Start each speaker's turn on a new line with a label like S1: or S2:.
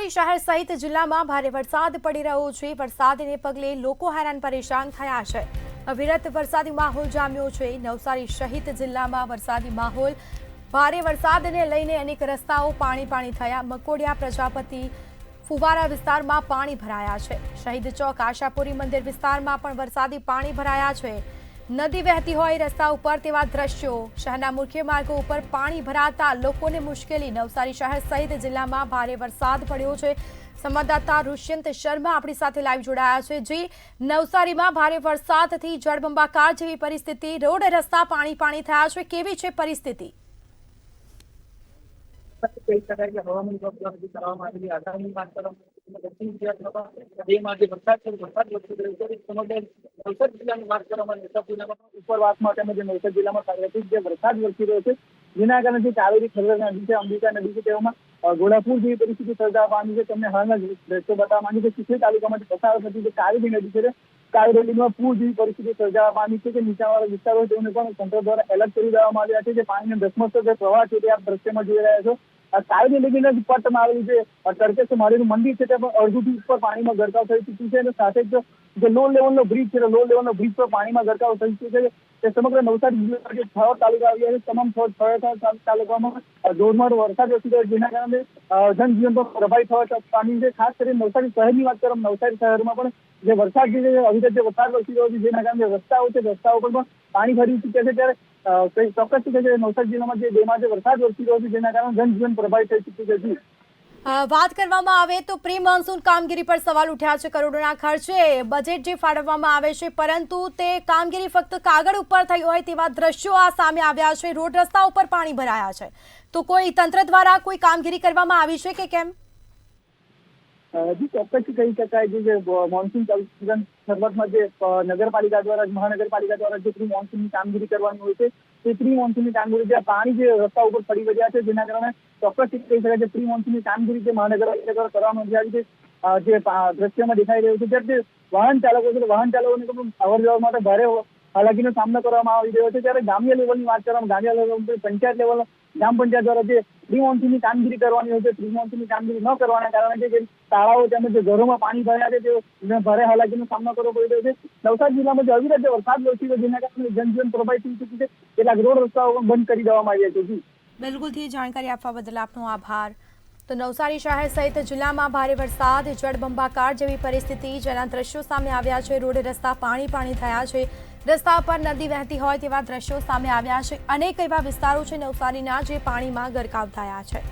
S1: નવસારી શહેર સહિત જિલ્લામાં ભારે વરસાદ પડી રહ્યો છે। વરસાદને પગલે લોકો હેરાન પરેશાન થયા છે। અવિરત વરસાદી માહોલ જામ્યો છે। નવસારી સહિત જિલ્લામાં વરસાદી માહોલ, ભારે વરસાદને લઈને અનેક રસ્તાઓ પાણી થયા। મકોડિયા પ્રજાપતિ ફુવારા વિસ્તારમાં પાણી ભરાયા છે। શહીદ ચોક આશાપુરી મંદિર વિસ્તારમાં પણ વરસાદી પાણી ભરાયા છે। નદી વહેતી હોય રસ્તા ઉપર તેવા દ્રશ્યો। શહેરના મુખ્ય માર્ગો ઉપર પાણી ભરાતા લોકોને મુશ્કેલી। નવસારી શહેર સહિત જિલ્લામાં ભારે વરસાદ પડ્યો છે। સંવાદદાતા ઋષ્યંત શર્મા આપણી સાથે લાઈવ જોડાયા છે। જી, નવસારીમાં ભારે વરસાદથી જળબંબાકાર જેવી પરિસ્થિતિ, રોડ રસ્તા પાણી થયા છે, કેવી છે પરિસ્થિતિ?
S2: કહી શકાય કે હવામાન વિભાગ દ્વારા કરવામાં આવેલી આગાહીની વાત કરવામાં દક્ષિણ ગુજરાતમાં બે માર્ચે વરસાદ વરસી રહ્યો છે। સમગ્ર નવસારી જિલ્લાની વાત કરવામાં નવસારી જિલ્લામાં ઉપરવાસમાં તેમજ નવસારી જિલ્લામાં સાર્વત્રિક જે વરસાદ વરસી રહ્યો છે, જેના કારણે જે કાવેરી ખરવડ નદી છે, અંબિકા નદી છે, તેમાં ઘોડાપુર જેવી પરિસ્થિતિ સર્જાવા પામી છે। તમને હાલના દ્રશ્યો બતાવવા માંગુ કે ચીખલી તાલુકામાંથી પસાર થતી જે કાવેરી નદી છે, કાવેરી નદીમાં પૂર જેવી પરિસ્થિતિ સર્જાવા પામી છે કે નીચાણવાળા વિસ્તારો તેઓને પણ તંત્ર દ્વારા એલર્ટ કરી દેવામાં આવ્યા છે। જે પાણીનો ધસમસતો જે પ્રવાહ છે તે આપ દ્રશ્યમાં જોઈ રહ્યા છો। કાવેરી નદીના પટમાં આવેલું જે તડકેશ્વર મહાદેવનું મંદિર છે, તે પણ અડધુંથી ઉપર પાણીમાં ગરકાવ થઈ ચૂક્યું છે અને સાથે જ જે લો લેવલનો બ્રિજ છે, લો લેવલનો બ્રિજ પર પાણીમાં ગરકાવ થઈ ચૂક્યો છે। તે સમગ્ર નવસારી જિલ્લાના જે 6 તાલુકા આવ્યા છે, તમામ 6 તાલુકામાં ધોધમાર વરસાદ વરસી રહ્યો છે, જેના કારણે જનજીવન પણ પ્રભાવિત થવા પામ્યું છે। ખાસ કરીને નવસારી શહેરની વાત કરવામાં નવસારી શહેરમાં પણ જે વરસાદ છે, અવિરત જે વરસાદ વરસી રહ્યો છે, જેના કારણે રસ્તાઓ છે, રસ્તાઓ પર પણ પાણી ફરી ચૂક્યા છે। ત્યારે ચોક્કસ છે કે નવસારી જિલ્લામાં જે બેમાં જે વરસાદ વરસી રહ્યો છે, જેના કારણે જનજીવન પ્રભાવિત થઈ ચૂક્યું છે।
S1: વાત કરવામાં આવે તો પ્રી મોન્સૂન કામગીરી પર સવાલ ઉઠ્યા છે। કરોડોના ખર્ચે બજેટ જે ફાળવવામાં આવે છે, પરંતુ તે કામગીરી ફક્ત કાગળ ઉપર થઈ હોય તેવા દ્રશ્યો આ સામે આવ્યા છે। રોડ રસ્તા ઉપર પાણી ભરાયા છે, તો કોઈ તંત્ર દ્વારા કોઈ કામગીરી કરવામાં આવી છે કે કેમ?
S2: જી, ચોક્કસ કહી શકાય જે મોન્સૂન સિઝન શરૂઆતમાં જે નગરપાલિકા દ્વારા મહાનગરપાલિકા દ્વારા જે પ્રી મોન્સૂનની કામગીરી કરવાની હોય છે, તે પ્રી મોન્સૂનની કામગીરી જ્યાં પાણી જે રસ્તા ઉપર પડી રહ્યા છે, જેના કારણે ચોક્કસ કહી શકાય કે પ્રી મોન્સૂનની કામગીરી જે મહાનગરપાલિકા દ્વારા કરવામાં આવી છે, જે દ્રશ્યમાં દેખાઈ રહ્યું છે, ત્યારે જે વાહન ચાલકો છે, વાહન ચાલકોને પણ અવર જવર માટે ભારે હાલાકીનો સામનો કરવામાં આવી રહ્યો છે। ત્યારે ગ્રામ્ય લેવલની વાત કરવામાં ગ્રામ્ય લેવલ પંચાયત લેવલ ગ્રામ પંચાયત દ્વારા જે પ્રી મોન્સૂનની કામગીરી કરવાની હોય છે, પ્રી મોન્સૂનની કામગીરી ન કરવાના કારણે જે શાળાઓ તેમજ જે ઘરોમાં પાણી ભર્યા છે, તેઓ ભારે હાલાકીનો સામનો કરવો પડી રહ્યો છે। નવસારી જિલ્લામાં જે અવિરત જે વરસાદ વરસી રહ્યો, જેના કારણે જનજીવન પ્રભાવિત થઈ ચૂક્યું છે। કેટલાક રોડ રસ્તાઓ પણ બંધ કરી દેવામાં આવ્યા છે। જી,
S1: બિલકુલથી જાણકારી આપવા બદલ આપનો આભાર। તો નવસારી શહેર સહિત જિલ્લામાં ભારે વરસાદ, જળબંબાકાર જેવી પરિસ્થિતિ, જેના દ્રશ્યો સામે આવ્યા છે। રોડ રસ્તા પાણી થયા છે, રસ્તા પર નદી વહેતી હોય તેવા દ્રશ્યો સામે આવ્યા છે। અનેક એવા વિસ્તારો છે નવસારીના જે પાણીમાં ગરકાવ થયા છે।